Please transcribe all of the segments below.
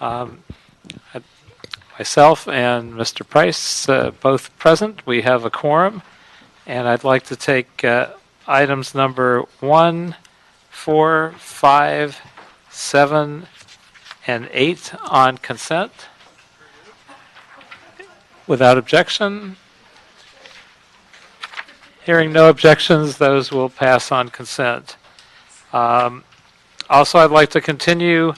Um, Myself and Mr. Price both present. We have a quorum, and I'd like to take items number 1, 4, 5, 7, and 8 on consent. Without objection. Hearing no objections, those will pass on consent. Also, I'd like to continue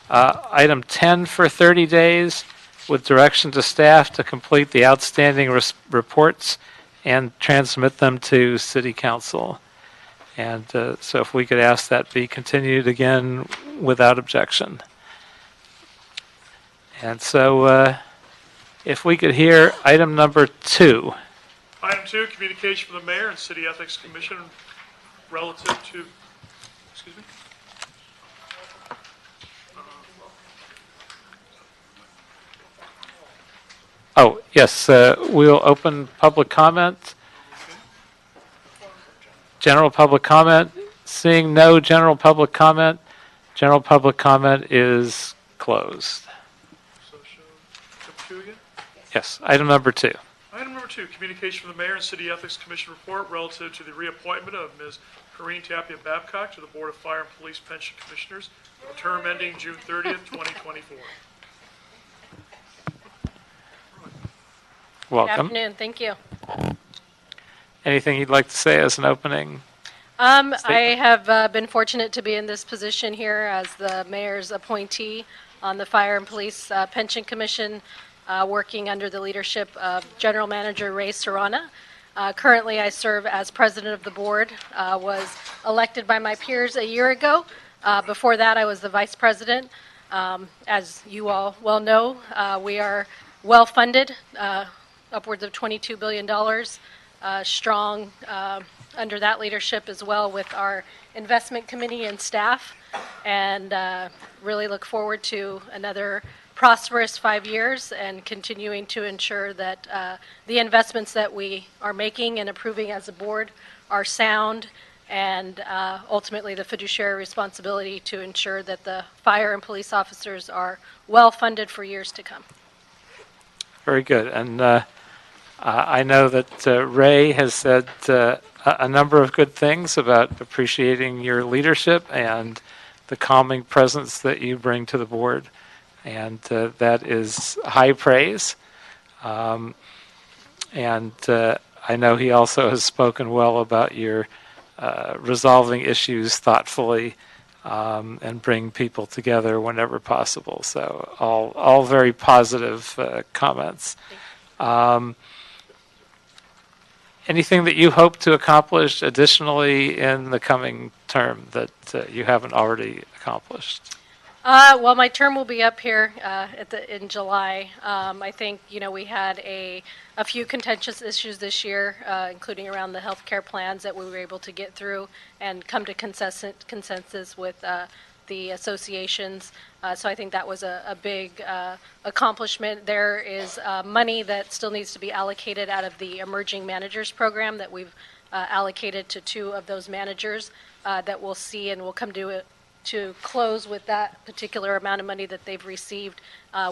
item 10 for 30 days with direction to staff to complete the outstanding reports and transmit them to City Council. And so if we could ask that be continued again without objection. And so if we could hear item number 2. Item 2, communication from the mayor and City Ethics Commission relative to, excuse me? Oh, yes, we'll open public comment. General public comment. Seeing no general public comment is closed. So show 2 again? Yes, item number 2. Item number 2, communication from the mayor and City Ethics Commission report relative to the reappointment of Ms. Corrine Tapia Babcock to the Board of Fire and Police Pension Commissioners, a term ending June 30th, 2024. Welcome. Good afternoon. Thank you. Anything you'd like to say as an opening? I have been fortunate to be in this position here as the mayor's appointee on the Fire and Police Pension Commission, working under the leadership of General Manager Ray Serrana. Currently, I serve as president of the board, was elected by my peers a year ago. Before that, I was the vice president. As you all well know, we are well funded, upwards of $22 billion, strong under that leadership as well with our investment committee and staff, and really look forward to another prosperous 5 years and continuing to ensure that the investments that we are making and approving as a board are sound, and ultimately the fiduciary responsibility to ensure that the fire and police officers are well funded for years to come. Very good. And I know that Ray has said a number of good things about appreciating your leadership and the calming presence that you bring to the board. And that is high praise. And I know he also has spoken well about your resolving issues thoughtfully and bring people together whenever possible. So all very positive comments. Anything that you hope to accomplish additionally in the coming term that you haven't already accomplished? Well, my term will be up here in July. I think we had a few contentious issues this year, including around the health care plans that we were able to get through and come to consensus with the associations. So I think that was a big accomplishment. There is money that still needs to be allocated out of the Emerging Managers Program that we've allocated to 2 of those managers that we'll see, and we'll come to close with that particular amount of money that they've received.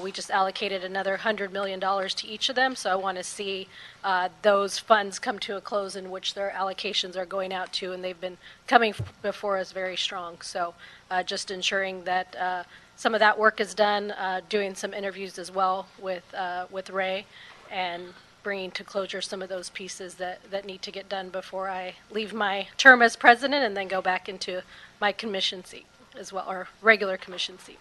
We just allocated another $100 million to each of them, so I want to see those funds come to a close in which their allocations are going out to, and they've been coming before us very strong. So just ensuring that some of that work is done, doing some interviews as well with Ray, and bringing to closure some of those pieces that need to get done before I leave my term as president and then go back into my commission seat as well, or regular commission seat.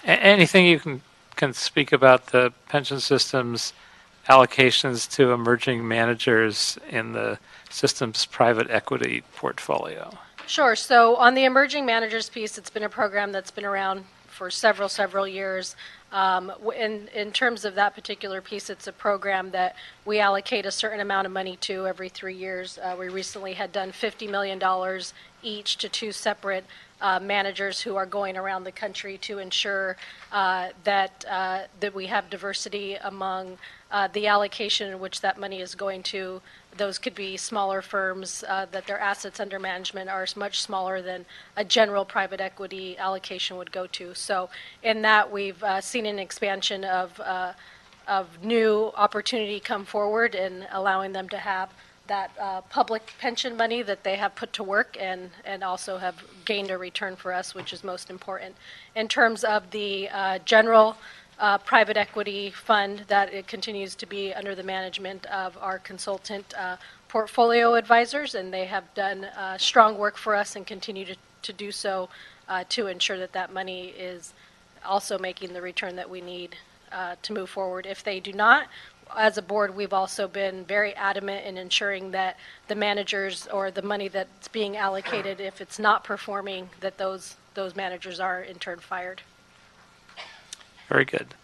Anything you can speak about the pension system's allocations to emerging managers in the system's private equity portfolio? Sure. So on the emerging managers piece, it's been a program that's been around for several years. In terms of that particular piece, it's a program that we allocate a certain amount of money to every 3 years. We recently had done $50 million each to 2 separate managers who are going around the country to ensure that we have diversity among the allocation in which that money is going to those could be smaller firms that their assets under management are much smaller than a general private equity allocation would go to. So in that, we've seen an expansion of new opportunity come forward and allowing them to have that public pension money that they have put to work and also have gained a return for us, which is most important. In terms of the general private equity fund, that it continues to be under the management of our consultant portfolio advisors, and they have done strong work for us and continue to do so to ensure that that money is also making the return that we need to move forward. If they do not, as a board, we've also been very adamant in ensuring that the managers or the money that's being allocated, if it's not performing, that those managers are in turn fired. Very good.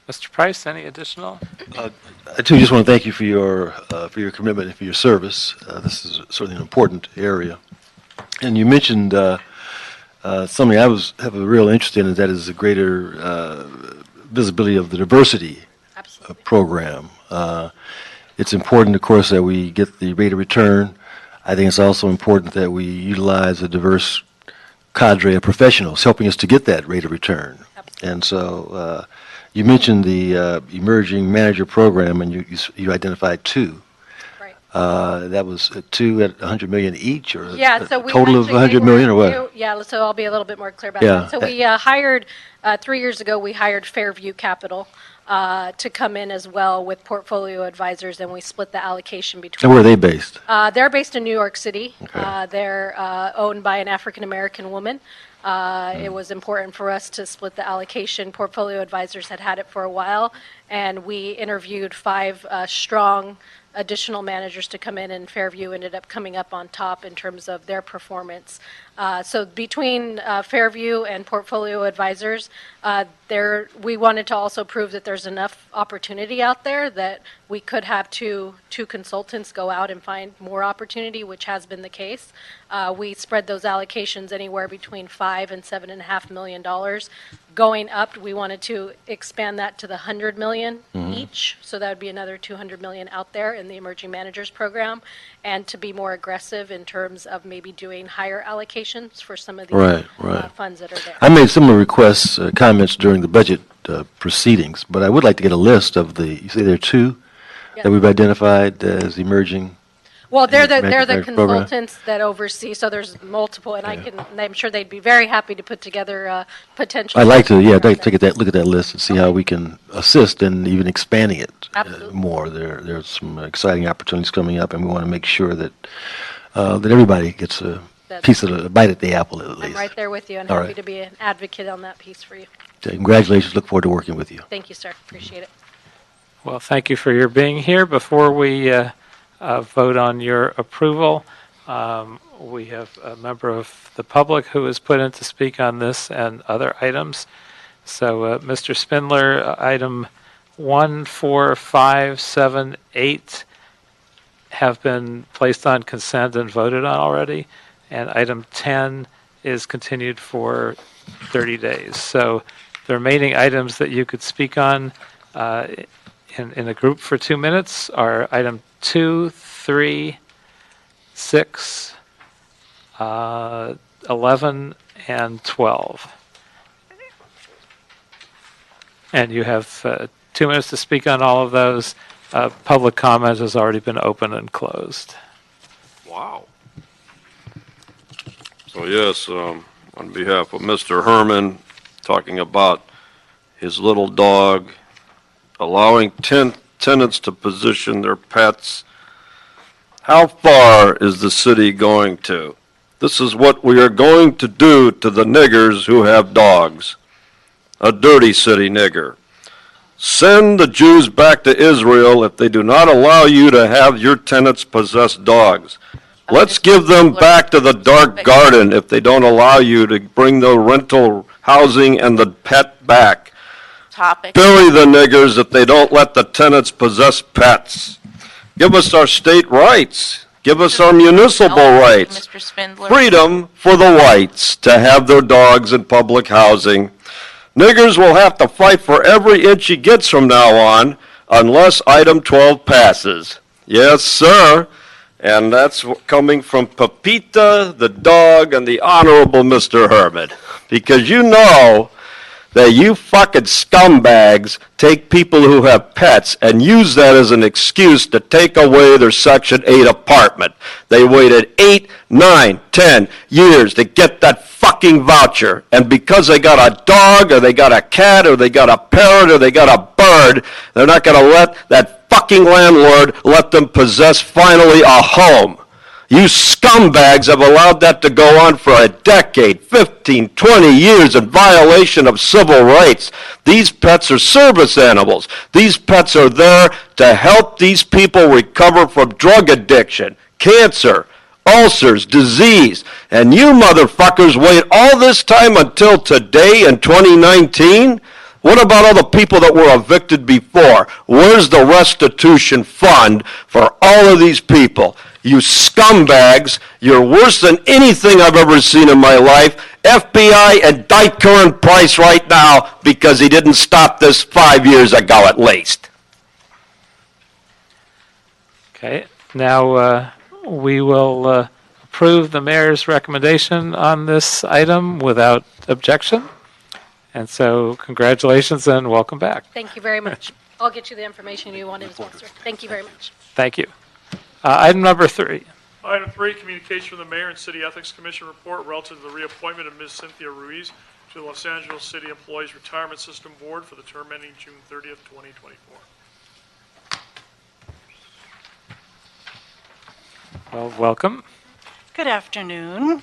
Mr. Price, any additional? I too just want to thank you for your commitment and for your service. This is certainly an important area. And you mentioned something I have a real interest in, and that is the greater visibility of the diversity program. It's important, of course, that we get the rate of return. I think it's also important that we utilize a diverse cadre of professionals helping us to get that rate of return. Absolutely. And so you mentioned the emerging manager program, and you identified two. Right. That was two at $100 million each, or so we total of $100 million, or what? Yeah, so I'll be a little bit more clear about that. So we hired 3 years ago. We hired Fairview Capital to come in as well with portfolio advisors, and we split the allocation between. And where are they based? They're based in New York City. Okay. They're owned by an African-American woman. It was important for us to split the allocation. Portfolio advisors had it for a while, and we interviewed 5 strong additional managers to come in, and Fairview ended up coming up on top in terms of their performance. So between Fairview and portfolio advisors, we wanted to also prove that there's enough opportunity out there that we could have two consultants go out and find more opportunity, which has been the case. We spread those allocations anywhere between $5 and $7.5 million. Going up, we wanted to expand that to the $100 million each, so that would be another $200 million out there in the Emerging Managers Program, and to be more aggressive in terms of maybe doing higher allocations for some of these funds that are there. I made similar requests, comments during the budget proceedings, but I would like to get a list of you say there are 2 that we've identified as emerging. Well, they're the consultants that oversee, so there's multiple, and I'm sure they'd be very happy to put together potential. I'd like to look at that list and see how we can assist in even expanding it more. There's some exciting opportunities coming up, and we want to make sure that that everybody gets a piece of a bite at the apple at least. I'm right there with you, and happy to be an advocate on that piece for you. Okay, congratulations. Look forward to working with you. Thank you, sir. Appreciate it. Well, thank you for your being here. Before we vote on your approval, we have a member of the public who is put in to speak on this and other items. So, Mr. Spindler, item 1, 4, 5, 7, 8 have been placed on consent and voted on already, and item 10 is continued for 30 days. So the remaining items that you could speak on in a group for 2 minutes are item 2, 3, 6, 11, and 12. And you have 2 minutes to speak on all of those. Public comment has already been open and closed. Wow. So yes, on behalf of Mr. Herman, talking about his little dog, allowing tenants to position their pets. How far is the city going to? This is what we are going to do to the niggers who have dogs. A dirty city nigger. Send the Jews back to Israel if they do not allow you to have your tenants possess dogs. Let's give them back to the dark garden if they don't allow you to bring the rental housing and the pet back. Bury the niggers if they don't let the tenants possess pets. Give us our state rights. Give us our municipal rights. Mr. Spindler. Freedom for the whites to have their dogs in public housing. Niggers will have to fight for every inch he gets from now on unless item 12 passes. Yes, sir. And that's coming from Pepita, the dog, and the Honorable Mr. Herman. Because you know that you fucking scumbags take people who have pets and use that as an excuse to take away their Section 8 apartment. They waited 8, 9, 10 years to get that fucking voucher. And because they got a dog or they got a cat or they got a parrot or they got a bird, they're not going to let that fucking landlord let them possess finally a home. You scumbags have allowed that to go on for a decade, 15, 20 years in violation of civil rights. These pets are service animals. These pets are there to help these people recover from drug addiction, cancer, ulcers, disease. And you motherfuckers wait all this time until today in 2019? What about all the people that were evicted before? Where's the restitution fund for all of these people? You scumbags, you're worse than anything I've ever seen in my life. FBI, indict Curran Price right now because he didn't stop this 5 years ago at least. Okay, now we will approve the mayor's recommendation on this item without objection. And so congratulations and welcome back. Thank you very much. I'll get you the information you wanted as well, sir. Thank you very much. Thank you. Item number 3. Item 3, communication from the Mayor and City Ethics Commission report relative to the reappointment of Ms. Cynthia Ruiz to the Los Angeles City Employees Retirement System Board for the term ending June 30th, 2024. Well, welcome. Good afternoon.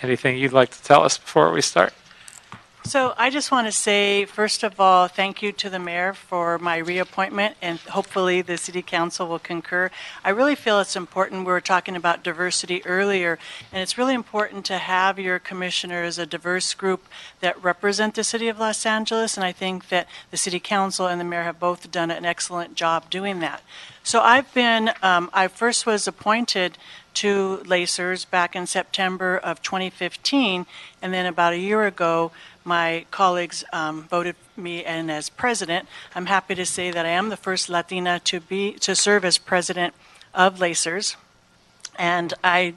Anything you'd like to tell us before we start? So I just want to say, first of all, thank you to the mayor for my reappointment, and hopefully the city council will concur. I really feel it's important. We were talking about diversity earlier, and it's really important to have your commissioners a diverse group that represent the city of Los Angeles, and I think that the city council and the mayor have both done an excellent job doing that. So I first was appointed to Lacers back in September of 2015, and then about a year ago, my colleagues voted me in as president. I'm happy to say that I am the first Latina to serve as president of Lacers, and I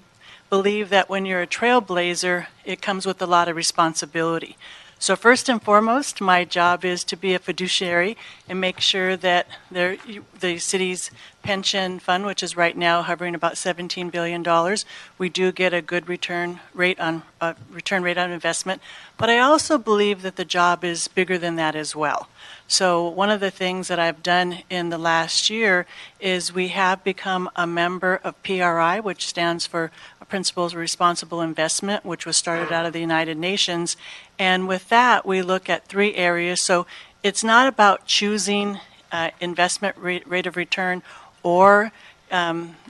believe that when you're a trailblazer, it comes with a lot of responsibility. So first and foremost, my job is to be a fiduciary and make sure that the city's pension fund, which is right now hovering about $17 billion, we do get a good return rate on investment. But I also believe that the job is bigger than that as well. So one of the things that I've done in the last year is we have become a member of PRI, which stands for Principles of Responsible Investment, which was started out of the United Nations. And with that, we look at 3 areas. So it's not about choosing investment rate of return or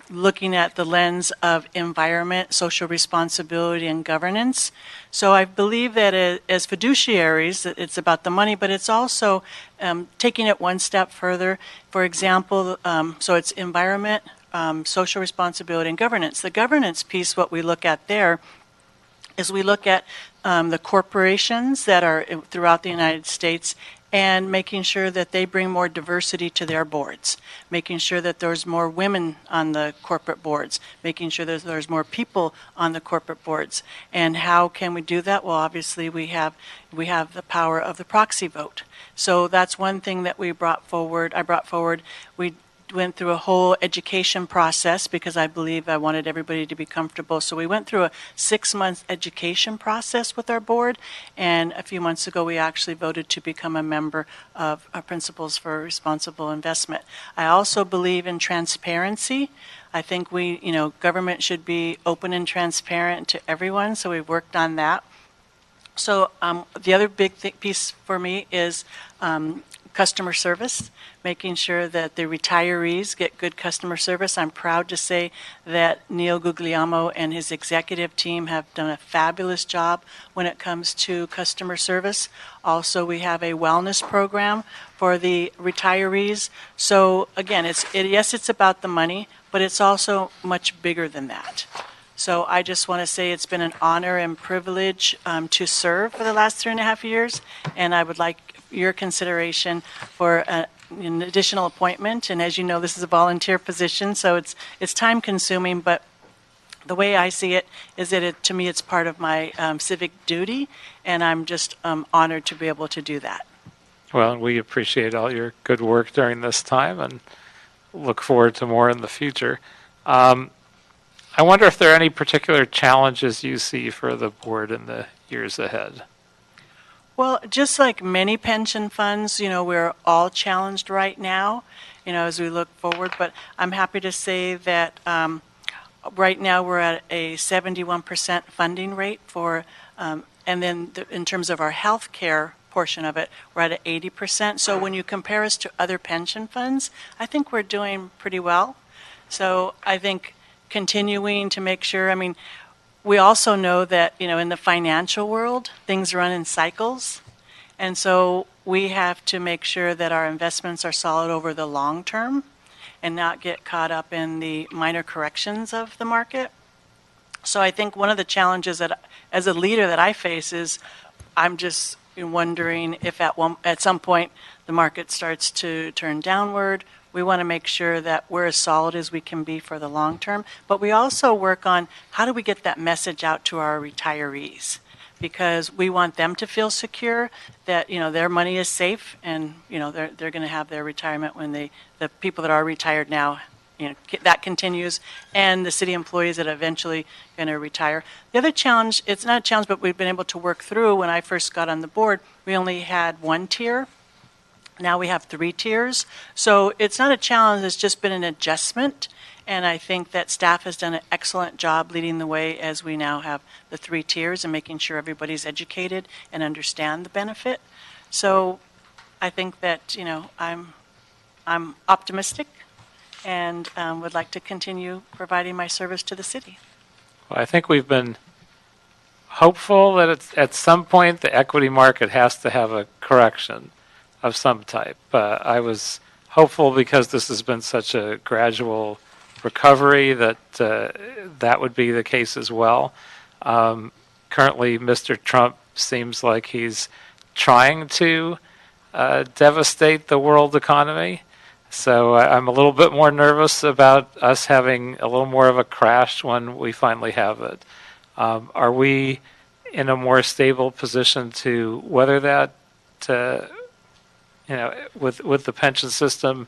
looking at the lens of environment, social responsibility, and governance. So I believe that as fiduciaries, it's about the money, but it's also taking it one step further. For example, so it's environment, social responsibility, and governance. The governance piece, what we look at there is we look at the corporations that are throughout the United States and making sure that they bring more diversity to their boards, making sure that there's more women on the corporate boards, making sure that there's more people on the corporate boards. And how can we do that? Well, obviously we have the power of the proxy vote. So that's one thing that I brought forward. We went through a whole education process because I believe I wanted everybody to be comfortable. So we went through a 6-month education process with our board, and a few months ago we actually voted to become a member of our Principles for Responsible Investment. I also believe in transparency. I think government should be open and transparent to everyone, so we've worked on that. So the other big piece for me is customer service, making sure that the retirees get good customer service. I'm proud to say that Neil Guglielmo and his executive team have done a fabulous job when it comes to customer service. Also, we have a wellness program for the retirees. So again, yes, it's about the money, but it's also much bigger than that. So I just want to say it's been an honor and privilege to serve for the last 3.5 years, and I would like your consideration for an additional appointment, and as you know, this is a volunteer position, so it's time consuming, but the way I see it is that to me, it's part of my civic duty, and I'm just honored to be able to do that. Well, and we appreciate all your good work during this time and look forward to more in the future. I wonder if there are any particular challenges you see for the board in the years ahead. Well, just like many pension funds, we're all challenged right now, as we look forward. But I'm happy to say that right now we're at a 71% funding rate for, and then in terms of our health care portion of it, we're at 80%. So when you compare us to other pension funds, I think we're doing pretty well. So I think continuing to make sure, we also know that, in the financial world, things run in cycles. And so we have to make sure that our investments are solid over the long term and not get caught up in the minor corrections of the market. So I think one of the challenges that, as a leader, that I face is I'm just wondering if at some point the market starts to turn downward. We want to make sure that we're as solid as we can be for the long term. But we also work on how do we get that message out to our retirees, because we want them to feel secure that their money is safe, and they're going to have their retirement when the people that are retired now, that continues, and the city employees that are eventually going to retire. The other challenge, it's not a challenge, but we've been able to work through. When I first got on the board, we only had one tier. Now we have 3 tiers. So it's not a challenge, it's just been an adjustment. And I think that staff has done an excellent job leading the way as we now have the 3 tiers and making sure everybody's educated and understand the benefit. So I think that, I'm optimistic and would like to continue providing my service to the city. Well, I think we've been hopeful that at some point the equity market has to have a correction of some type. I was hopeful because this has been such a gradual recovery that that would be the case as well. Currently, Mr. Trump seems like he's trying to devastate the world economy. So I'm a little bit more nervous about us having a little more of a crash when we finally have it. Are we in a more stable position to weather that? With the pension system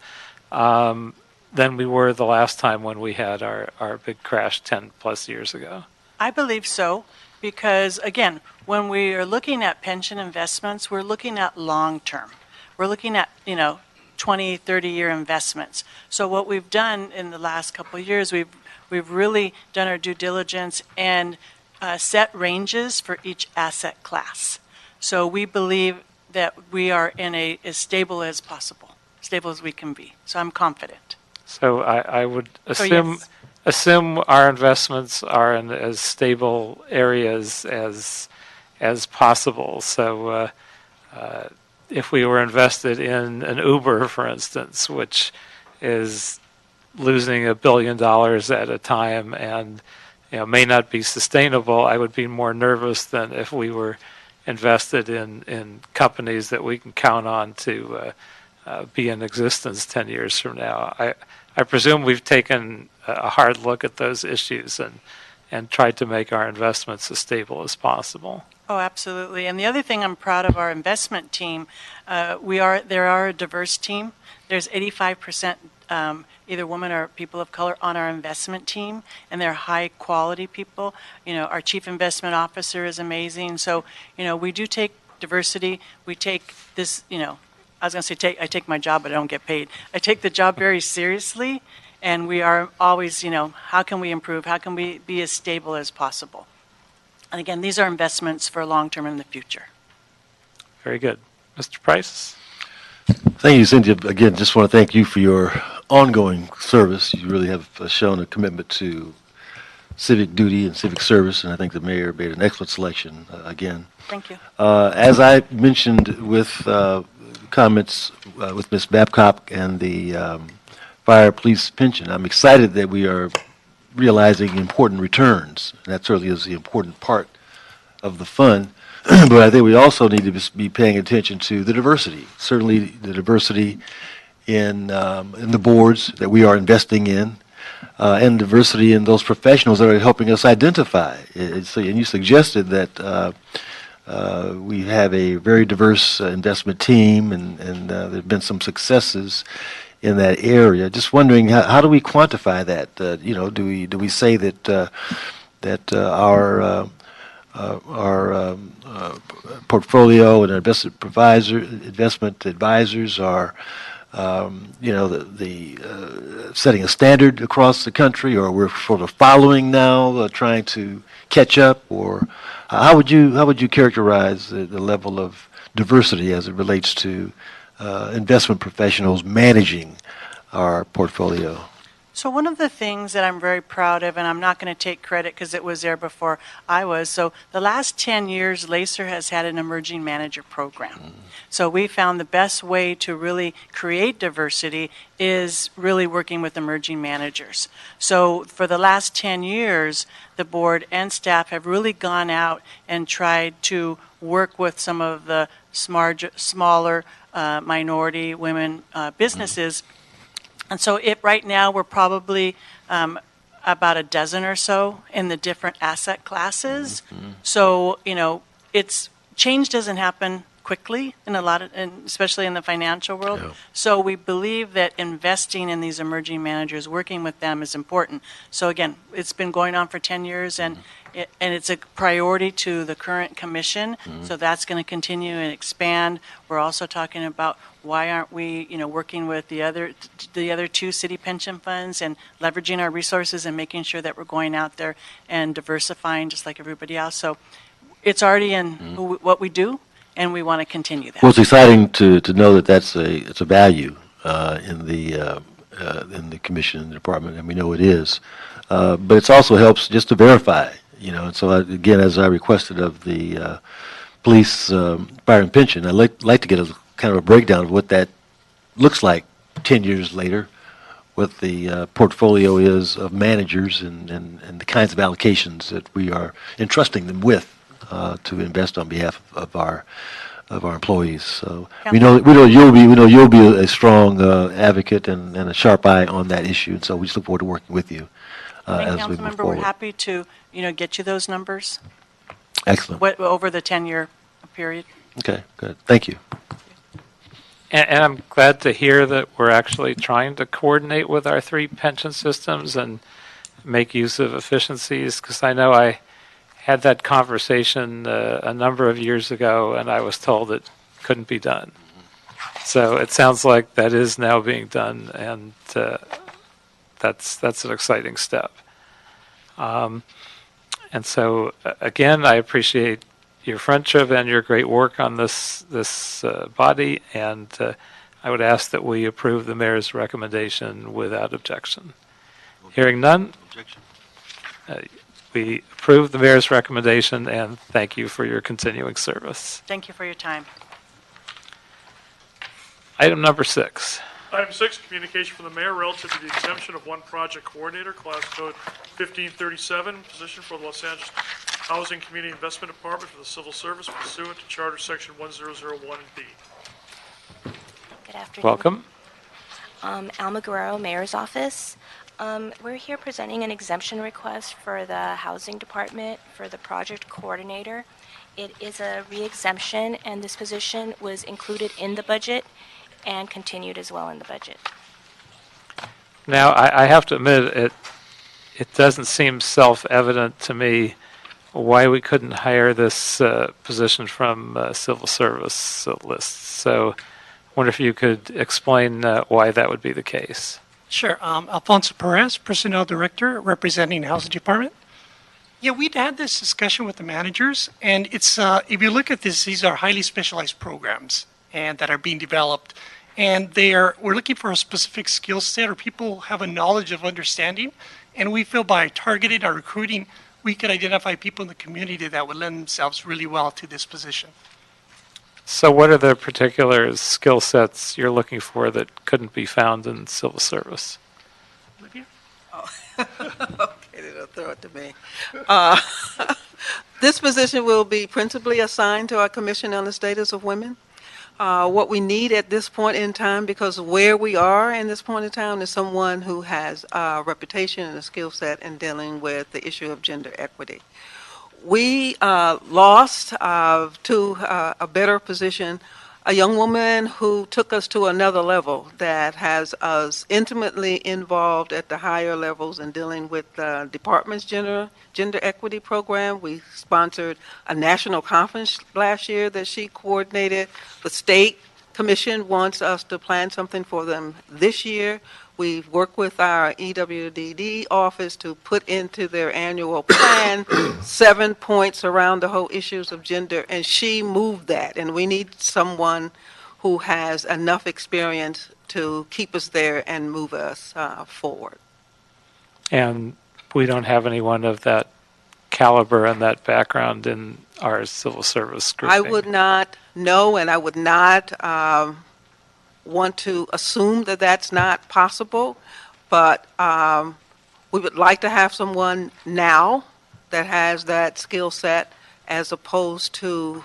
than we were the last time when we had our big crash 10 plus years ago? I believe so, because again, when we are looking at pension investments, we're looking at long term. We're looking at, 20, 30-year investments. So what we've done in the last couple of years, we've really done our due diligence and set ranges for each asset class. So we believe that we are in as stable as possible, stable as we can be. So I'm confident. So I would assume our investments are in as stable areas as possible. So if we were invested in an Uber, for instance, which is losing $1 billion at a time and may not be sustainable, I would be more nervous than if we were invested in companies that we can count on to be in existence 10 years from now. I presume we've taken a hard look at those issues and tried to make our investments as stable as possible. Oh, absolutely. And the other thing I'm proud of our investment team, there are a diverse team. There's 85% either women or people of color on our investment team, and they're high quality people. Our chief investment officer is amazing. So, we do take diversity. We take this, I was going to say I take my job, but I don't get paid. I take the job very seriously, and we are always, how can we improve? How can we be as stable as possible? And again, these are investments for long term in the future. Very good. Mr. Price? Thank you, Cynthia. Again, just want to thank you for your ongoing service. You really have shown a commitment to civic duty and civic service, and I think the mayor made an excellent selection again. Thank you. As I mentioned with comments with Ms. Babcock and the fire police pension, I'm excited that we are realizing important returns. That certainly is the important part of the fund. But I think we also need to be paying attention to the diversity. Certainly the diversity in the boards that we are investing in, and diversity in those professionals that are helping us identify. And you suggested that we have a very diverse investment team, and there have been some successes in that area. Just wondering, how do we quantify that? Do we say that our portfolio and our investment advisors are setting a standard across the country, or we're sort of following now, trying to catch up, or how would you characterize the level of diversity as it relates to investment professionals managing our portfolio? So one of the things that I'm very proud of, and I'm not going to take credit because it was there before I was, so the last 10 years, LACER has had an emerging manager program. So we found the best way to really create diversity is really working with emerging managers. So for the last 10 years, the board and staff have really gone out and tried to work with some of the smaller minority women businesses. And so right now, we're probably about a dozen or so in the different asset classes. So, change doesn't happen quickly in especially in the financial world. Yeah. So we believe that investing in these emerging managers, working with them is important. So again, it's been going on for 10 years, and it's a priority to the current commission. So that's going to continue and expand. We're also talking about why aren't we, working with the other two city pension funds and leveraging our resources and making sure that we're going out there and diversifying just like everybody else. So it's already in what we do, and we want to continue that. Well, it's exciting to know that it's a value in the commission and the department, and we know it is. But it also helps just to verify, And so again, as I requested of the police, fire, and pension, I'd like to get a kind of a breakdown of what that looks like 10 years later, what the portfolio is of managers and the kinds of allocations that we are entrusting them with to invest on behalf of our employees. So we know you'll be a strong advocate and a sharp eye on that issue. And so we just look forward to working with you as we move Councilmember, forward. we're happy to get you those numbers Excellent. over the 10-year period. Okay, good. Thank you. And I'm glad to hear that we're actually trying to coordinate with our three pension systems and make use of efficiencies, because I know I had that conversation a number of years ago, and I was told it couldn't be done. So it sounds like that is now being done, and that's an exciting step. And so, again, I appreciate your friendship and your great work on this body, and I would ask that we approve the mayor's recommendation without objection. Hearing none, we approve the mayor's recommendation, and thank you for your continuing service. Thank you for your time. Item number 6. Item 6, communication from the mayor relative to the exemption of one project coordinator, class code 1537, position for the Los Angeles Housing Community Investment Department for the Civil Service pursuant to Charter Section 1001B. Good afternoon. Welcome. Alma Guerrero, Mayor's Office. We're here presenting an exemption request for the Housing Department for the project coordinator. It is a re-exemption, and this position was included in the budget and continued as well in the budget. Now, I have to admit, it doesn't seem self-evident to me why we couldn't hire this position from civil service lists. So I wonder if you could explain why that would be the case. Sure. Alfonso Perez, Personnel Director, representing the Housing Department. Yeah, we'd had this discussion with the managers, and it's if you look at this, these are highly specialized programs and that are being developed, and we're looking for a specific skill set, or people have a knowledge of understanding, and we feel by targeting our recruiting, we could identify people in the community that would lend themselves really well to this position. So what are the particular skill sets you're looking for that couldn't be found in civil service? Olivia? Okay, they'll throw it to me. This position will be principally assigned to our Commission on the Status of Women. What we need at this point in time, because where we are in this point in time, is someone who has a reputation and a skill set in dealing with the issue of gender equity. We lost to a better position a young woman who took us to another level, that has us intimately involved at the higher levels in dealing with the department's gender equity program. We sponsored a national conference last year that she coordinated. The state commission wants us to plan something for them this year. We've worked with our EWDD office to put into their annual plan 7 points around the whole issues of gender, and she moved that. And we need someone who has enough experience to keep us there and move us forward. And we don't have anyone of that caliber and that background in our civil service grouping. I would not know, and I would not want to assume that that's not possible, but we would like to have someone now that has that skill set, as opposed to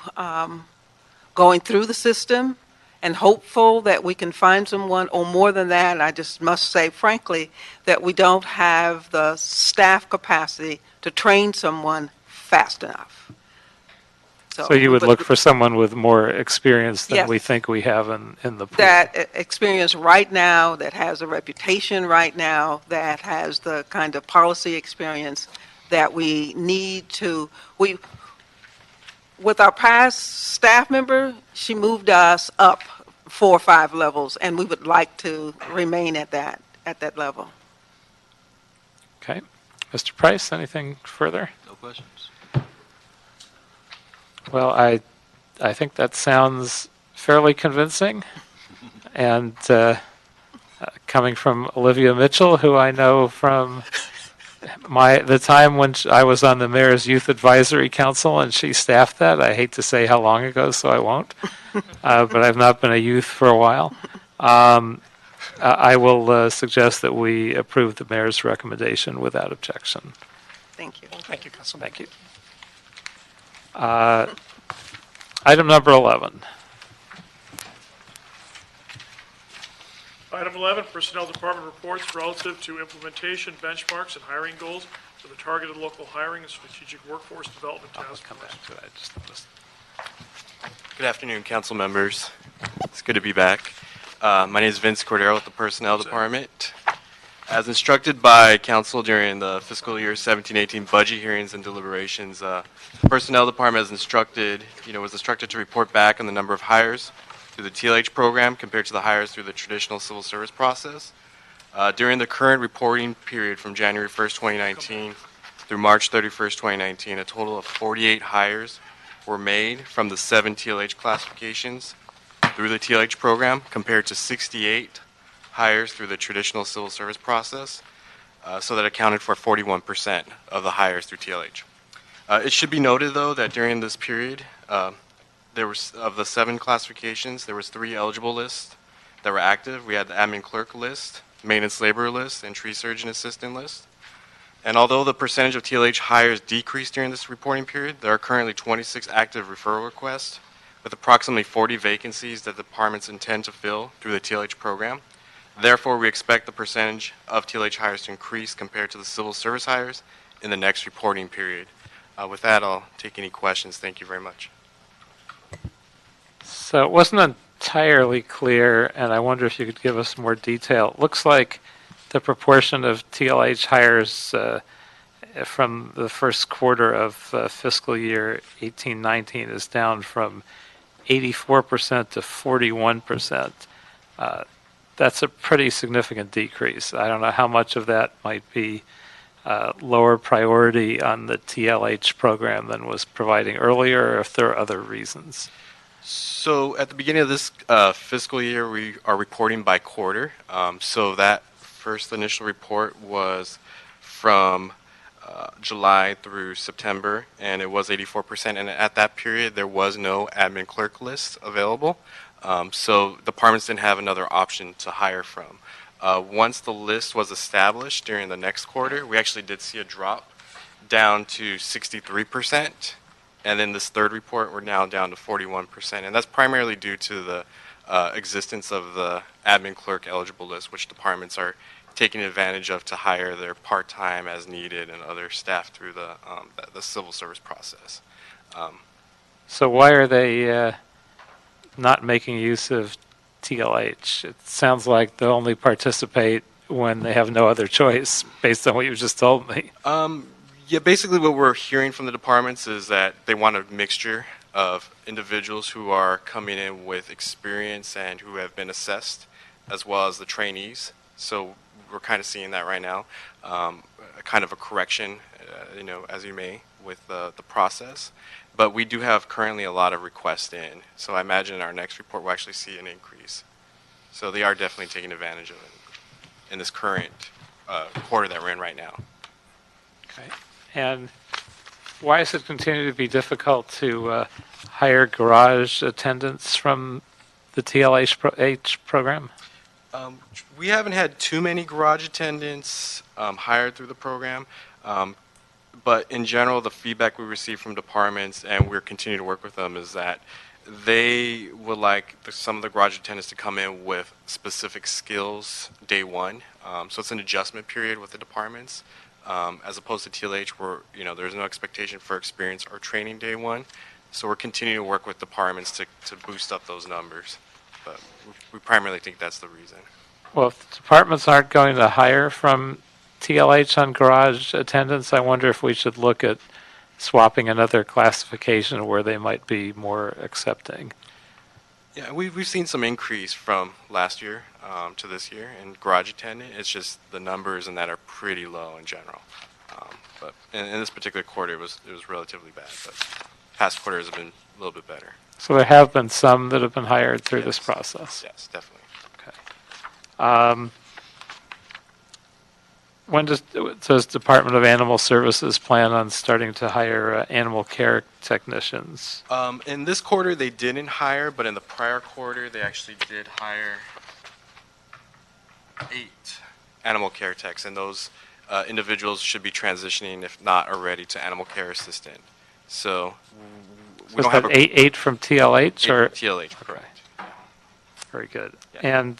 going through the system, and hopeful that we can find someone, or more than that. I just must say, frankly, that we don't have the staff capacity to train someone fast enough. So you would look for someone with more experience than Yes. we think we have in the pool. That experience right now, that has a reputation right now, that has the kind of policy experience that we need to. With our past staff member, she moved us up 4 or 5 levels, and we would like to remain at that level. Okay. Mr. Price, anything further? No questions. Well, I think that sounds fairly convincing. And coming from Olivia Mitchell, who I know from the time when I was on the Mayor's Youth Advisory Council and she staffed that. I hate to say how long ago, so I won't. But I've not been a youth for a while. I will suggest that we approve the Mayor's recommendation without objection. Thank you. Thank you, Councilman. Thank you. Item number 11. Item 11, Personnel Department reports relative to implementation benchmarks and hiring goals for the targeted local hiring and strategic workforce development I'll task come force. back to that. I just noticed. Good afternoon, council members. It's good to be back. My name is Vince Cordero with the Personnel Department. As instructed by council during the fiscal year 17-18 budget hearings and deliberations, the Personnel Department was instructed to report back on the number of hires through the TLH program compared to the hires through the traditional civil service process. During the current reporting period from January 1st, 2019 through March 31st, 2019, a total of 48 hires were made from the 7 TLH classifications through the TLH program, compared to 68 hires through the traditional civil service process, so that accounted for 41% of the hires through TLH. It should be noted, though, that during this period, there was, of the 7 classifications, there was 3 eligible lists that were active. We had the admin clerk list, maintenance laborer list, and tree surgeon assistant list. And although the percentage of TLH hires decreased during this reporting period, there are currently 26 active referral requests, with approximately 40 vacancies that the departments intend to fill through the TLH program. Therefore, we expect the percentage of TLH hires to increase compared to the civil service hires in the next reporting period. With that, I'll take any questions. Thank you very much. So it wasn't entirely clear, and I wonder if you could give us more detail. It looks like the proportion of TLH hires from the first quarter of fiscal year 18-19 is down from 84% to 41%. That's a pretty significant decrease. I don't know how much of that might be lower priority on the TLH program than was providing earlier, or if there are other reasons. So at the beginning of this fiscal year, we are reporting by quarter. So that first initial report was from July through September, and it was 84%. And at that period, there was no admin clerk list available. So departments didn't have another option to hire from. Once the list was established during the next quarter, we actually did see a drop down to 63%. And then this third report, we're now down to 41%. And that's primarily due to the existence of the admin clerk eligible list, which departments are taking advantage of to hire their part-time as needed and other staff through the civil service process. So why are they not making use of TLH? It sounds like they'll only participate when they have no other choice, based on what you just told me. Yeah, basically what we're hearing from the departments is that they want a mixture of individuals who are coming in with experience and who have been assessed, as well as the trainees. So we're kind of seeing that right now, a kind of a correction, as you may, with the process. But we do have currently a lot of requests in, so I imagine in our next report we'll actually see an increase. So they are definitely taking advantage of it in this current quarter that we're in right now. Okay. And why does it continue to be difficult to hire garage attendants from the TLH program? We haven't had too many garage attendants hired through the program, but in general, the feedback we receive from departments, and we're continuing to work with them, is that they would like some of the garage attendants to come in with specific skills day one. So it's an adjustment period with the departments, as opposed to TLH, where there's no expectation for experience or training day one. So we're continuing to work with departments to boost up those numbers, but we primarily think that's the reason. Well, if the departments aren't going to hire from TLH on garage attendants, I wonder if we should look at swapping another classification where they might be more accepting. Yeah, we've seen some increase from last year to this year in garage attendant. It's just the numbers and that are pretty low in general. But in this particular quarter, it was relatively bad. But past quarters have been a little bit better. So there have been some that have been hired through this process. Yes, definitely. Okay. When does Department of Animal Services plan on starting to hire animal care technicians? In this quarter, they didn't hire, but in the prior quarter, they actually did hire 8 animal care techs, and those individuals should be transitioning, if not already, to animal care assistant. So we don't have eight from TLH? Or TLH, correct. Very good. Yeah. And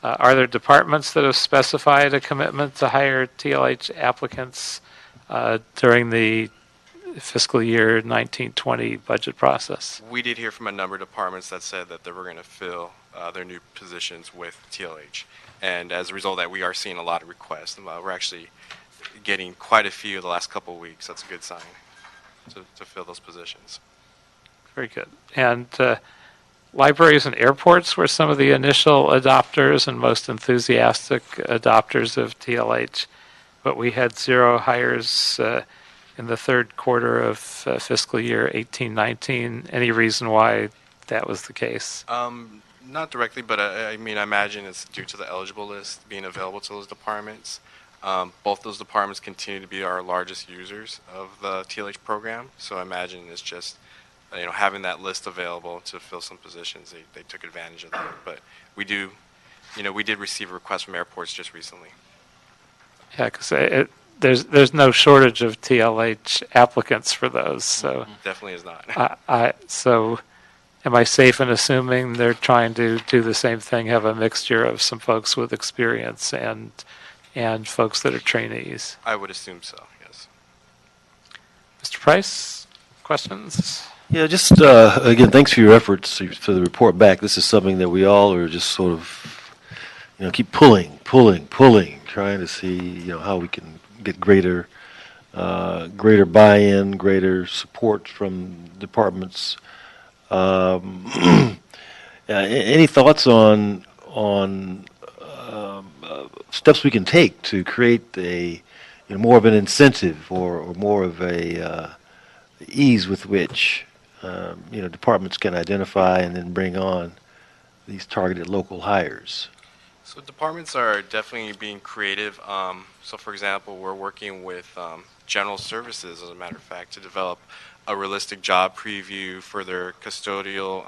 are there departments that have specified a commitment to hire TLH applicants during the fiscal year 1920 budget process? We did hear from a number of departments that said that they were going to fill their new positions with TLH. And as a result of that, we are seeing a lot of requests. We're actually getting quite a few the last couple of weeks. That's a good sign to fill those positions. Very good. And libraries and airports were some of the initial adopters and most enthusiastic adopters of TLH, but we had 0 hires in the third quarter of fiscal year 18-19. Any reason why that was the case? Not directly, but I imagine it's due to the eligible list being available to those departments. Both those departments continue to be our largest users of the TLH program, so I imagine it's just having that list available to fill some positions. They took advantage of that, but we did receive a request from airports just recently. Yeah, because there's no shortage of TLH applicants for those. So definitely is not. So am I safe in assuming they're trying to do the same thing, have a mixture of some folks with experience and folks that are trainees? I would assume so, yes. Mr. Price, questions? Yeah, just again, thanks for your efforts for the report back. This is something that we all are just sort of, keep pulling, trying to see, how we can get greater buy-in, greater support from departments. Any thoughts on steps we can take to create a more of an incentive or more of a ease with which departments can identify and then bring on these targeted local hires? So departments are definitely being creative. So for example, we're working with general services, as a matter of fact, to develop a realistic job preview for their custodial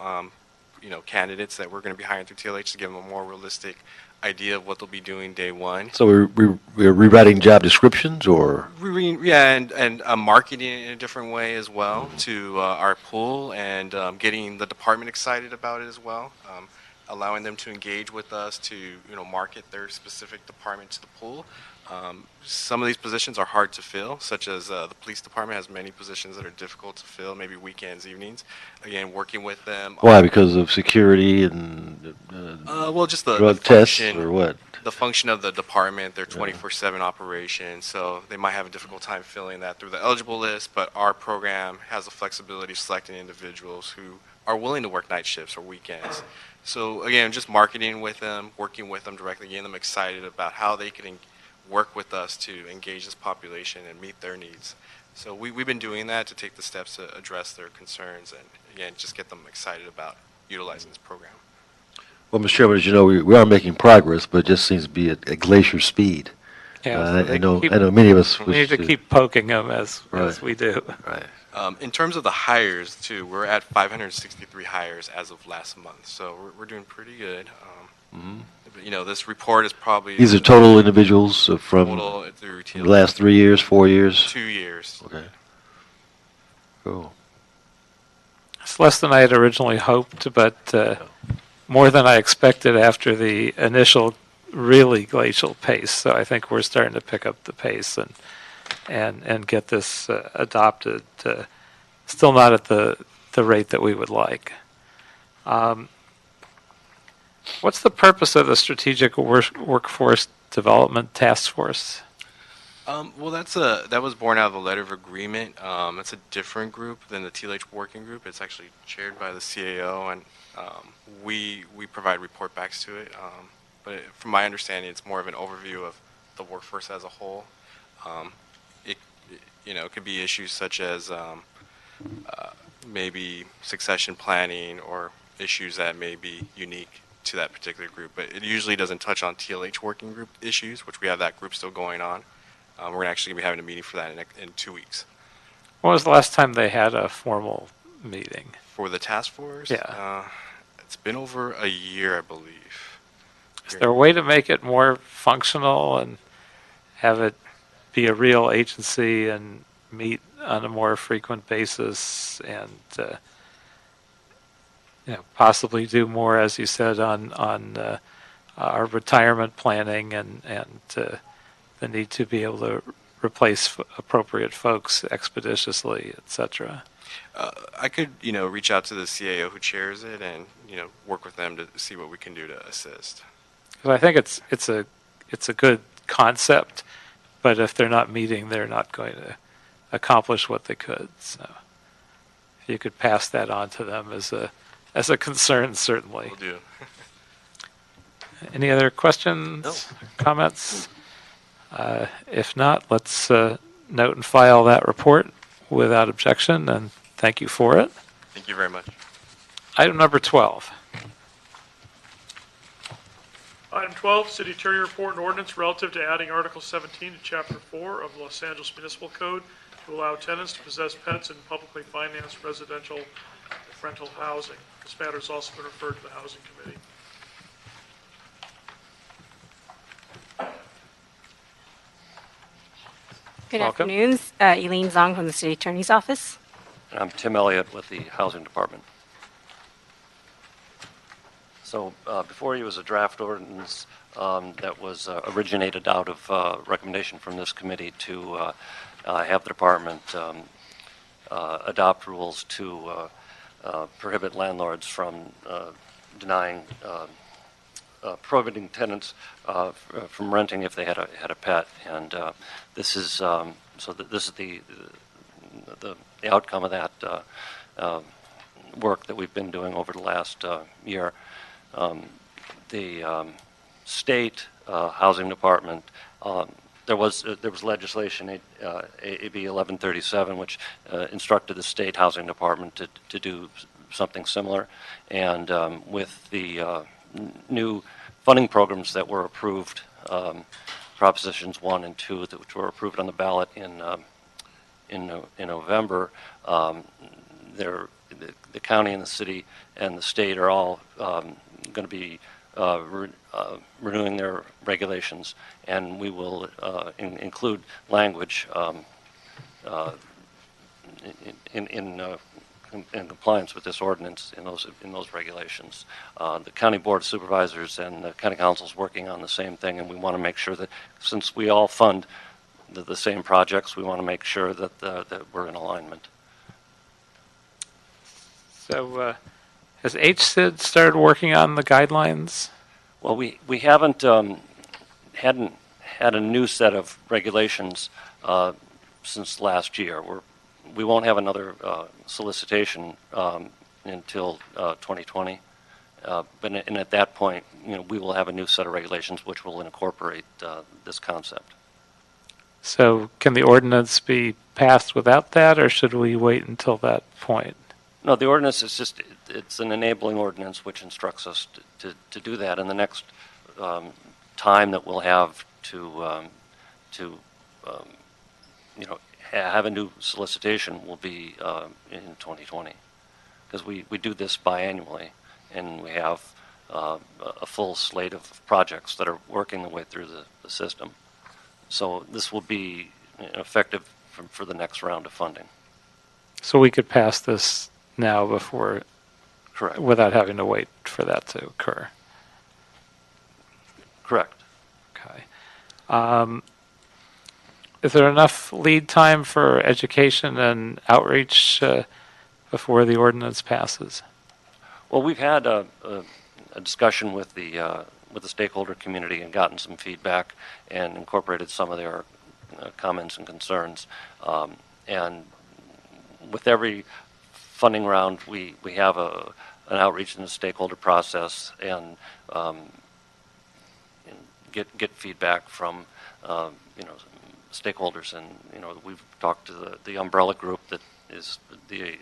candidates that we're going to be hiring through TLH, to give them a more realistic idea of what they'll be doing day one. So we're rewriting job descriptions, or? Yeah, and marketing it in a different way as well to our pool, and getting the department excited about it as well, allowing them to engage with us to market their specific department to the pool. Some of these positions are hard to fill, such as the police department has many positions that are difficult to fill, maybe weekends, evenings. Again, working with them. Why? Because of security and Well, just the drug tests, function, or what? the function of the department, their 24/7 operation, so they might have a difficult time filling that through the eligible list, but our program has the flexibility of selecting individuals who are willing to work night shifts or weekends. So again, just marketing with them, working with them directly, getting them excited about how they can work with us to engage this population and meet their needs. So we've been doing that to take the steps to address their concerns and, again, just get them excited about utilizing this program. Well, Mr. Chairman, as you know, we are making progress, but it just seems to be at glacier speed. Yeah, so I know keep- many of us We wish need to keep poking them as Right. we do. Right. In terms of the hires, too, we're at 563 hires as of last month, so we're doing pretty good. But, this report is probably These are total individuals from total through the last 3 years, 4 years? 2 years. Okay. Cool. It's less than I had originally hoped, but more than I expected after the initial really glacial pace. So I think we're starting to pick up the pace and get this adopted. Still not at the rate that we would like. What's the purpose of the Strategic Workforce Development Task Force? Well, that was born out of a letter of agreement. It's a different group than the TLH working group. It's actually chaired by the CAO, and we provide report backs to it. But from my understanding, it's more of an overview of the workforce as a whole. It could be issues such as maybe succession planning or issues that may be unique to that particular group. But it usually doesn't touch on TLH working group issues, which we have that group still going on. We're actually going to be having a meeting for that in 2 weeks. When was the last time they had a formal meeting? For the task force? Yeah. It's been over a year, I believe. Is there a way to make it more functional and have it be a real agency and meet on a more frequent basis and possibly do more, as you said, on our retirement planning and the need to be able to replace appropriate folks expeditiously, et cetera? I could, reach out to the CAO who chairs it and, work with them to see what we can do to assist. 'Cause I think it's a good concept, but if they're not meeting, they're not going to accomplish what they could. So if you could pass that on to them as a concern, certainly. Will do. Any other questions? No. Comments? If not, let's note and file that report without objection, and thank you for it. Thank you very much. Item number 12. Item 12, City Attorney Report and Ordinance relative to adding Article 17 to Chapter 4 of the Los Angeles Municipal Code to allow tenants to possess pets in publicly financed residential rental housing. This matter has also been referred to the Housing Committee. Good Welcome. afternoon. Elaine Zong from the City Attorney's Office. And I'm Tim Elliott with the Housing Department. So before you was a draft ordinance that was originated out of recommendation from this committee to have the department adopt rules to prohibit landlords from prohibiting tenants from renting if they had a pet, and this is this is the outcome of that work that we've been doing over the last year. The state housing department, there was legislation, AB 1137, which instructed the state housing department to do something similar, and with the new funding programs that were approved, Propositions 1 and 2, which were approved on the ballot in November, the county and the city and the state are all going to be renewing their regulations, and we will include language in compliance with this ordinance in those regulations. The County Board of Supervisors and the County Council is working on the same thing, and we want to make sure that since we all fund the same projects, we want to make sure that that we're in alignment. So has HSID started working on the guidelines? Well, we haven't hadn't had a new set of regulations since last year. We won't have another solicitation until 2020, and at that point, we will have a new set of regulations which will incorporate this concept. So can the ordinance be passed without that, or should we wait until that point? No, the ordinance is it's an enabling ordinance which instructs us to do that. And the next time that we'll have to have a new solicitation will be in 2020. Because we do this biannually, and we have a full slate of projects that are working their way through the system. So this will be effective for the next round of funding. So we could pass this now before, Correct. without having to wait for that to occur. Correct. Okay. Is there enough lead time for education and outreach before the ordinance passes? Well, we've had a discussion with the stakeholder community and gotten some feedback and incorporated some of their comments and concerns. And with every funding round, we have an outreach in the stakeholder process and get feedback from stakeholders. And we've talked to the umbrella group that is the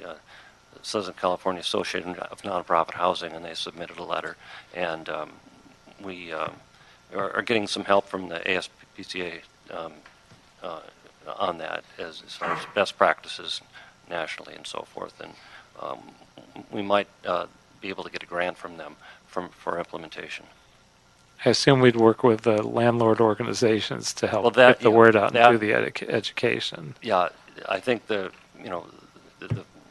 Southern California Association of Nonprofit Housing, and they submitted a letter. And we are getting some help from the ASPCA on that as far as best practices nationally and so forth. And we might be able to get a grant from them for implementation. I assume we'd work with the landlord organizations to help Well, get the word out and do the education. Yeah, I think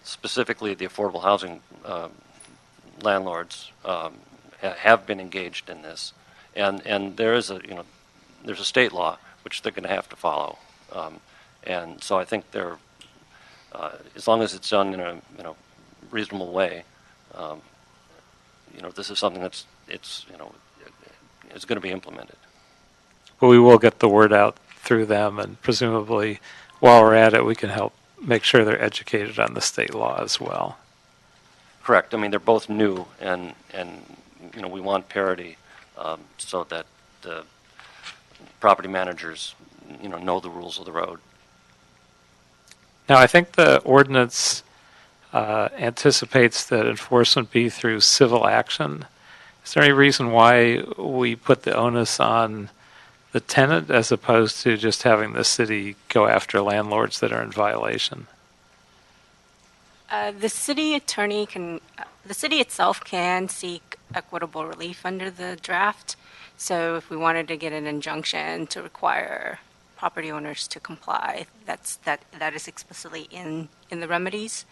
specifically the affordable housing landlords have been engaged in this, and there is there's a state law which they're going to have to follow, and so I think they're as long as it's done in a reasonable way, this is something that's it's going to be implemented. But we will get the word out through them, and presumably while we're at it, we can help make sure they're educated on the state law as well. Correct. I mean, they're both new, and we want parity so that the property managers know the rules of the road. Now, I think the ordinance anticipates that enforcement be through civil action. Is there any reason why we put the onus on the tenant as opposed to just having the city go after landlords that are in violation? The city attorney the city itself can seek equitable relief under the draft. So if we wanted to get an injunction to require property owners to comply, that is explicitly in the remedies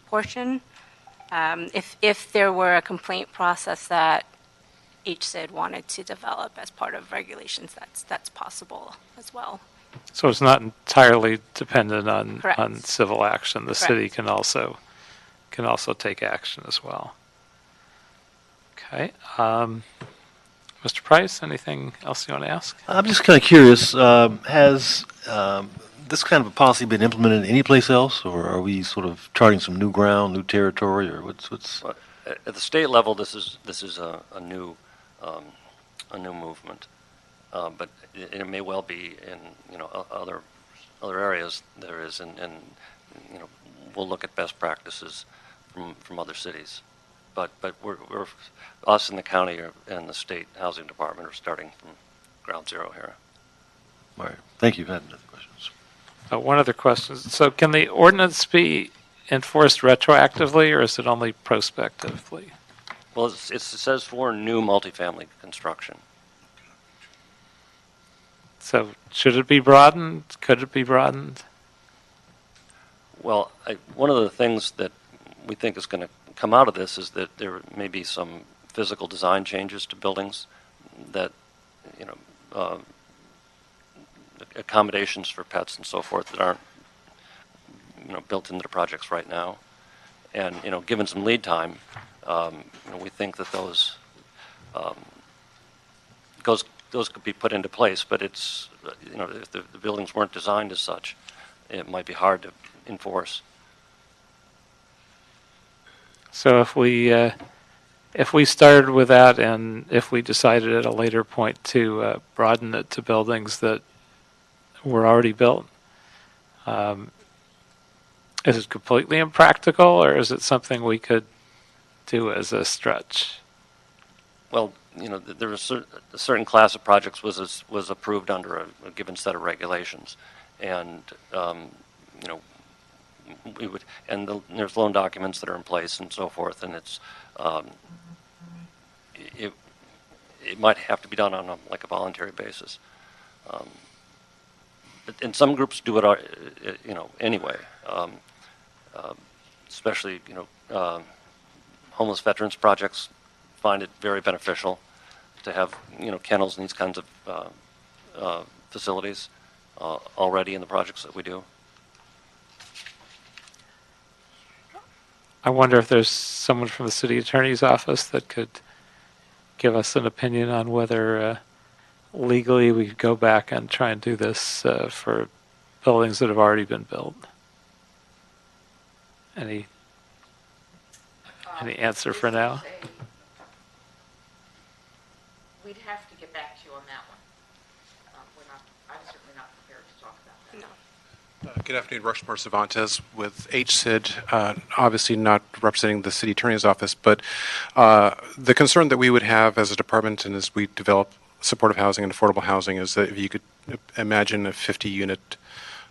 portion. If there were a complaint process that HSID wanted to develop as part of regulations, that's possible as well. So it's not entirely dependent on Correct. Civil action. The Correct. city can also take action as well. Okay. Mr. Price, anything else you want to ask? I'm just kind of curious, has this kind of a policy been implemented any place else, or are we sort of charting some new ground, new territory, or what's? At the state level, this is a new movement, but it may well be in other areas there is, and we'll look at best practices from other cities, but we're us in the county and the state housing department are starting from ground zero here. All right, thank you. I had other questions. One other question. So can the ordinance be enforced retroactively, or is it only prospectively? Well, it says for new multifamily construction. So should it be broadened? Could it be broadened? Well, one of the things that we think is going to come out of this is that there may be some physical design changes to buildings that, accommodations for pets and so forth that aren't, built into the projects right now. And, given some lead time, we think that those could be put into place, but it's, if the buildings weren't designed as such, it might be hard to enforce. So if we started with that, and if we decided at a later point to broaden it to buildings that were already built, is it completely impractical, or is it something we could do as a stretch? Well, there was a certain class of projects was approved under a given set of regulations, and we would, and there's loan documents that are in place and so forth, and it's it might have to be done on a voluntary basis. And some groups do it, anyway. Especially, homeless veterans projects find it very beneficial to have, kennels and these kinds of facilities already in the projects that we do. I wonder if there's someone from the city attorney's office that could give us an opinion on whether legally we could go back and try and do this for buildings that have already been built. Any answer for now? We'd have to get back to you on that one. I'm certainly not prepared to talk about that. No. Good afternoon, Rushmore Cervantes with HCID, obviously not representing the City Attorney's Office, but the concern that we would have as a department and as we develop supportive housing and affordable housing is that if you could imagine a 50-unit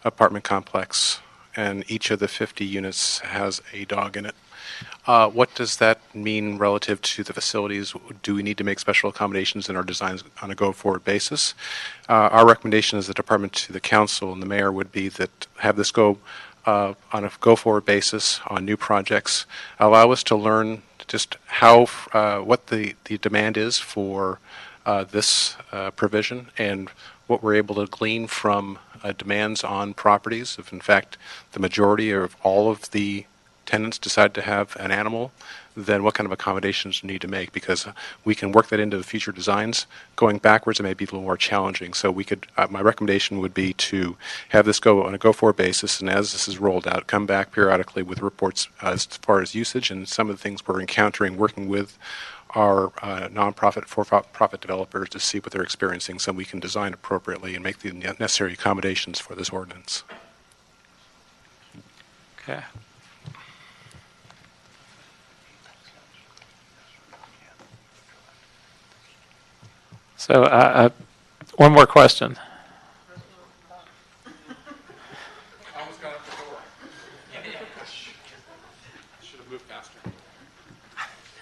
apartment complex and each of the 50 units has a dog in it, what does that mean relative to the facilities? Do we need to make special accommodations in our designs on a go-forward basis? Our recommendation as a department to the council and the mayor would be that have this go on a go-forward basis on new projects. Allow us to learn just how, what the demand is for this provision and what we're able to glean from demands on properties. If in fact the majority of all of the tenants decide to have an animal, then what kind of accommodations we need to make, because we can work that into the future designs. Going backwards, it may be a little more challenging. So we could, my recommendation would be to have this go on a go-forward basis, and as this is rolled out, come back periodically with reports as far as usage and some of the things we're encountering working with our nonprofit, for-profit developers to see what they're experiencing so we can design appropriately and make the necessary accommodations for this ordinance. Okay. So one more question. Almost got out the door. Should have moved faster.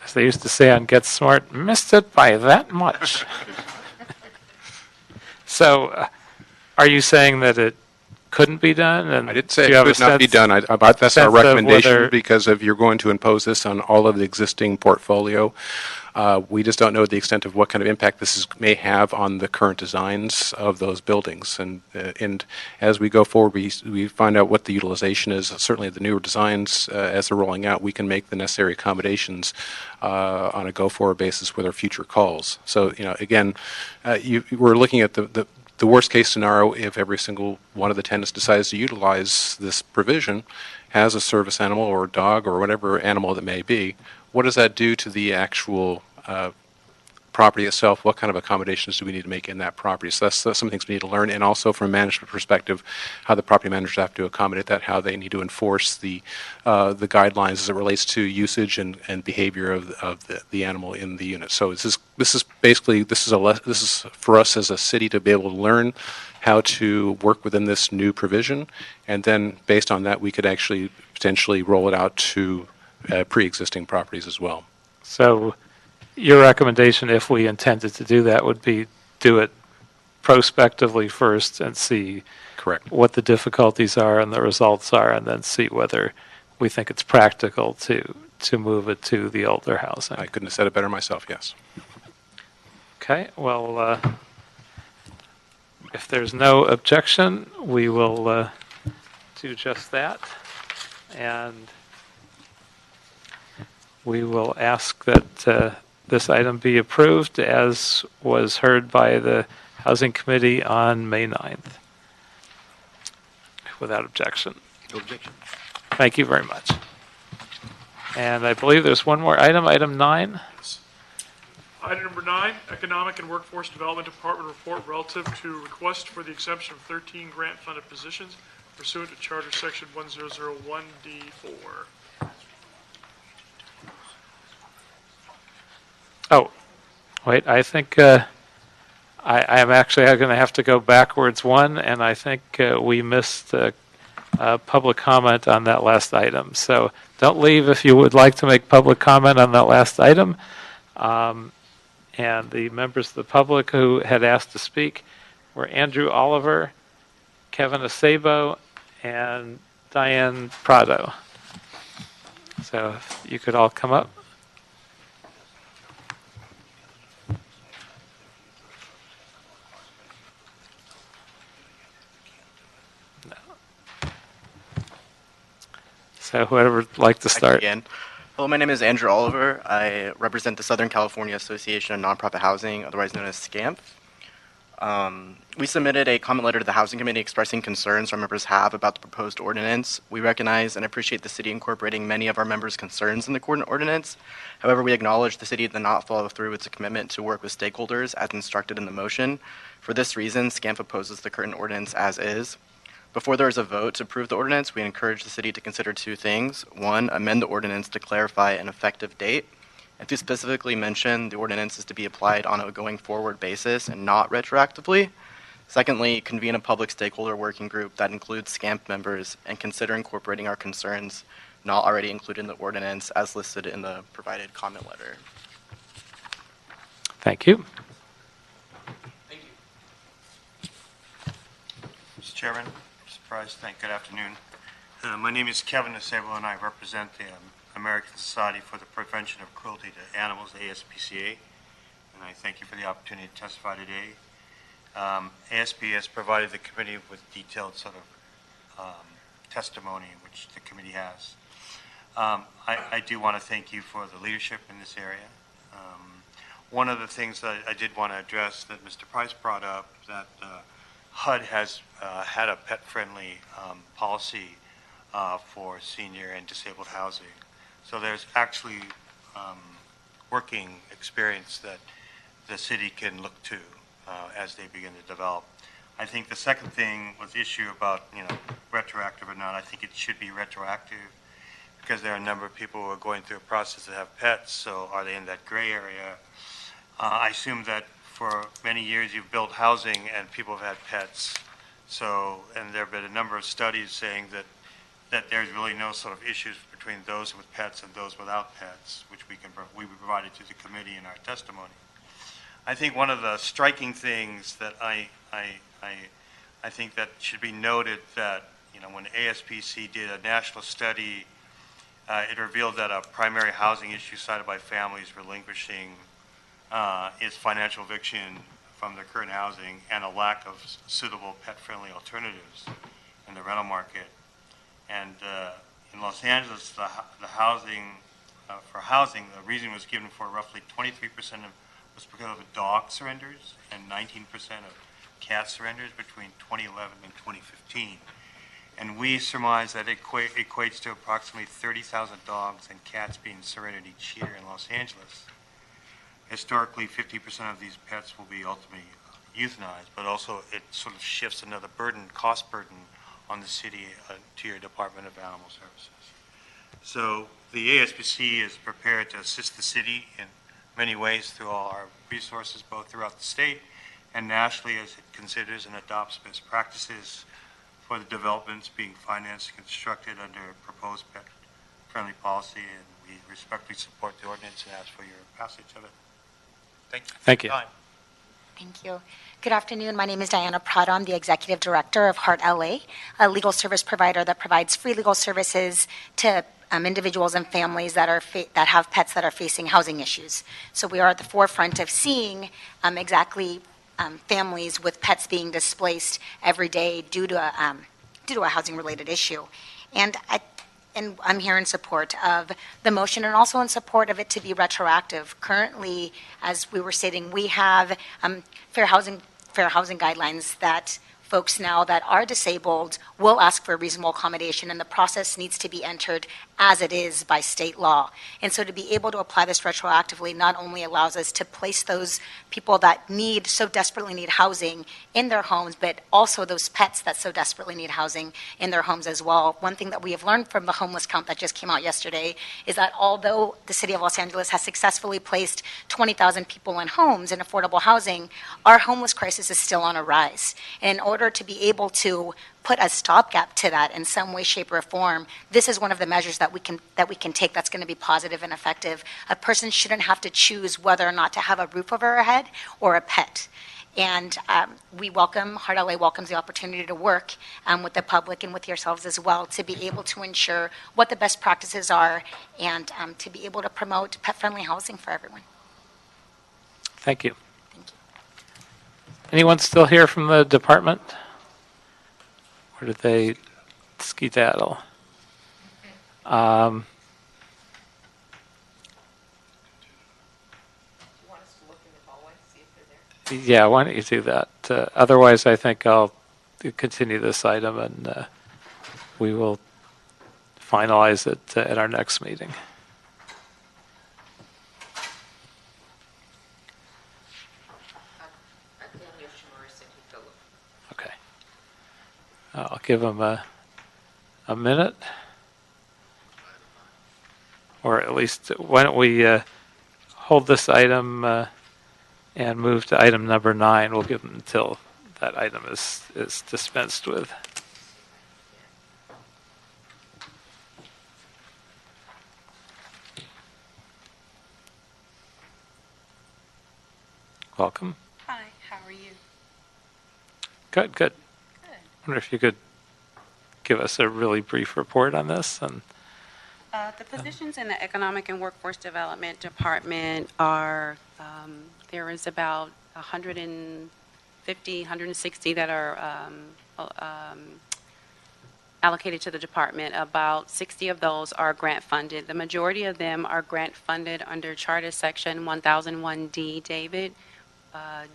As they used to say on Get Smart, missed it by that much. So are you saying that it couldn't be done? And I did say it could not be done. That's our recommendation because if you're going to impose this on all of the existing portfolio, we just don't know the extent of what kind of impact this may have on the current designs of those buildings. And as we go forward, we find out what the utilization is. Certainly the newer designs, as they're rolling out, we can make the necessary accommodations on a go-forward basis with our future calls. So, again, we're looking at the worst case scenario if every single one of the tenants decides to utilize this provision, has a service animal or a dog or whatever animal that may be. What does that do to the actual property itself? What kind of accommodations do we need to make in that property? So that's some things we need to learn, and also from a management perspective, how the property managers have to accommodate that, how they need to enforce the guidelines as it relates to usage and behavior of the animal in the unit. So this is for us as a city to be able to learn how to work within this new provision, and then based on that, we could actually potentially roll it out to pre-existing properties as well. So your recommendation, if we intended to do that, would be do it prospectively first and see Correct. what the difficulties are and the results are, and then see whether we think it's practical to move it to the older housing. I couldn't have said it better myself, yes. Okay, well, if there's no objection, we will do just that. And we will ask that this item be approved as was heard by the Housing Committee on May 9th. Without objection. No objection. Thank you very much. And I believe there's one more item, item 9. Item number 9, Economic and Workforce Development Department report relative to request for the exemption of 13 grant-funded positions pursuant to Charter Section 1001D4. Oh, wait, I think I am actually going to have to go backwards one, and I think we missed public comment on that last item. So don't leave if you would like to make public comment on that last item. And the members of the public who had asked to speak were Andrew Oliver, Kevin Acebo, and Diane Prado. So if you could all come up. So whoever would like to start. Again. Hello, my name is Andrew Oliver. I represent the Southern California Association of Nonprofit Housing, otherwise known as SCAMP. We submitted a comment letter to the Housing Committee expressing concerns our members have about the proposed ordinance. We recognize and appreciate the city incorporating many of our members' concerns in the current ordinance. However, we acknowledge the city did not follow through with its commitment to work with stakeholders as instructed in the motion. For this reason, SCAMP opposes the current ordinance as is. Before there is a vote to approve the ordinance, we encourage the city to consider two things. One, amend the ordinance to clarify an effective date, and to specifically mention the ordinance is to be applied on a going forward basis and not retroactively. Secondly, convene a public stakeholder working group that includes SCAMP members and consider incorporating our concerns not already included in the ordinance as listed in the provided comment letter. Thank you. Mr. Chairman, Mr. President, good afternoon. My name is Kevin Acebo, and I represent the American Society for the Prevention of Cruelty to Animals, ASPCA, and I thank you for the opportunity to testify today. ASP has provided the committee with detailed sort of testimony, which the committee has. I do want to thank you for the leadership in this area. One of the things that I did want to address that Mr. Price brought up, that HUD has had a pet-friendly policy for senior and disabled housing. So there's actually working experience that the city can look to as they begin to develop. I think the second thing was the issue about, retroactive or not. I think it should be retroactive because there are a number of people who are going through a process that have pets, so are they in that gray area? I assume that for many years you've built housing and people have had pets. So, and there have been a number of studies saying that there's really no sort of issues between those with pets and those without pets, which we provided to the committee in our testimony. I think one of the striking things that I think that should be noted that, when ASPC did a national study, it revealed that a primary housing issue cited by families relinquishing is financial eviction from their current housing and a lack of suitable pet-friendly alternatives in the rental market. And in Los Angeles, the housing, for housing, the reason was given for roughly 23% was because of dog surrenders and 19% of cat surrenders between 2011 and 2015. And we surmise that it equates to approximately 30,000 dogs and cats being surrendered each year in Los Angeles. Historically, 50% of these pets will be ultimately euthanized, but also it sort of shifts another cost burden on the city to your Department of Animal Services. So the ASPC is prepared to assist the city in many ways through all our resources, both throughout the state and nationally, as it considers and adopts best practices for the developments being financed and constructed under proposed pet family policy, and we respectfully support the ordinance and ask for your passage of it. Thank you. Thank you. Thank you. Good afternoon. My name is Diana Prado. I'm the Executive Director of Heart LA, a legal service provider that provides free legal services to individuals and families that have pets that are facing housing issues. So we are at the forefront of seeing families with pets being displaced every day due to a housing-related issue. And I'm here in support of the motion and also in support of it to be retroactive. Currently, as we were stating, we have fair housing guidelines that folks now that are disabled will ask for a reasonable accommodation, and the process needs to be entered as it is by state law. And so to be able to apply this retroactively not only allows us to place those people that so desperately need housing in their homes, but also those pets that so desperately need housing in their homes as well. One thing that we have learned from the homeless count that just came out yesterday is that although the city of Los Angeles has successfully placed 20,000 people in homes in affordable housing, our homeless crisis is still on a rise. And in order to be able to put a stopgap to that in some way, shape, or form, this is one of the measures that we can take that's going to be positive and effective. A person shouldn't have to choose whether or not to have a roof over their head or a pet. And Heart LA welcomes the opportunity to work with the public and with yourselves as well to be able to ensure what the best practices are and to be able to promote pet-friendly housing for everyone. Thank you. Anyone still here from the department? Or did they skedaddle? Yeah, why don't you do that? Otherwise, I think I'll continue this item and we will finalize it at our next meeting. Okay. I'll give them a minute. Or at least, why don't we hold this item and move to item number 9. We'll give them until that item is dispensed with. Welcome. Hi, how are you? Good. I wonder if you could give us a really brief report on this. And the positions in the Economic and Workforce Development Department are, there is about 150, 160 that are allocated to the department. About 60 of those are grant funded. The majority of them are grant funded under Charter Section 1001D, David,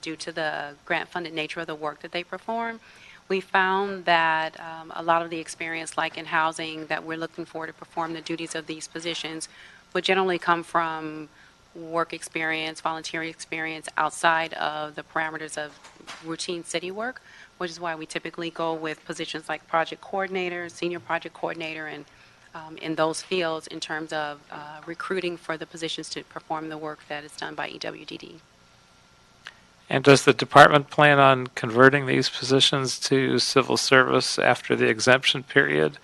due to the grant funded nature of the work that they perform. We found that a lot of the experience, like in housing, that we're looking for to perform the duties of these positions would generally come from work experience, volunteer experience outside of the parameters of routine city work, which is why we typically go with positions like project coordinator, senior project coordinator, and in those fields in terms of recruiting for the positions to perform the work that is done by EWDD. And does the department plan on converting these positions to civil service after the exemption period?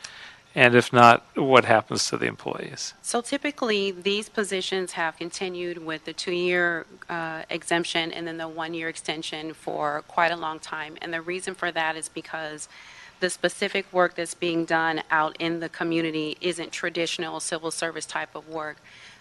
And if not, what happens to the employees? So typically, these positions have continued with the 2-year exemption and then the 1-year extension for quite a long time. And the reason for that is because the specific work that's being done out in the community isn't traditional civil service type of work.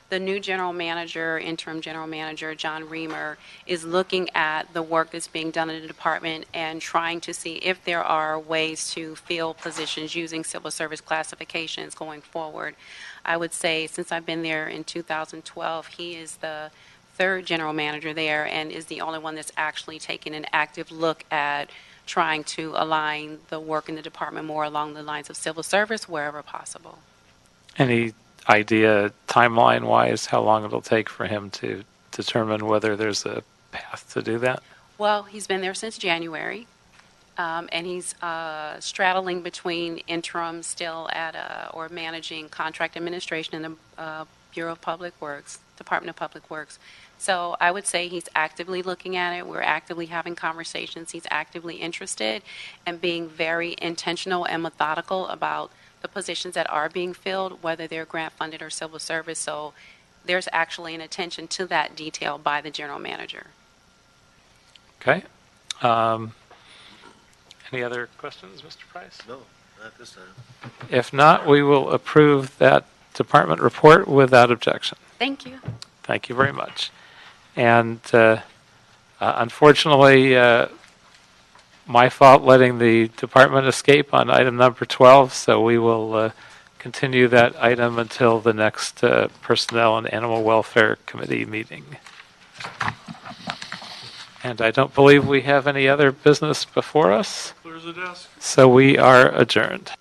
The new general manager, interim general manager, John Reamer, is looking at the work that's being done in the department and trying to see if there are ways to fill positions using civil service classifications going forward. I would say since I've been there in 2012, he is the 3rd general manager there and is the only one that's actually taken an active look at trying to align the work in the department more along the lines of civil service wherever possible. Any idea, timeline-wise, how long it'll take for him to determine whether there's a path to do that? Well, he's been there since January, and he's straddling between interim still or managing contract administration in the Bureau of Public Works, Department of Public Works. So I would say he's actively looking at it. We're actively having conversations. He's actively interested and being very intentional and methodical about the positions that are being filled, whether they're grant funded or civil service. So there's actually an attention to that detail by the general manager. Okay. Any other questions, Mr. Price? No, not this time. If not, we will approve that department report without objection. Thank you. Thank you very much. And unfortunately, my fault letting the department escape on item number 12, so we will continue that item until the next Personnel and Animal Welfare Committee meeting. And I don't believe we have any other business before us, Clears the desk. so we are adjourned.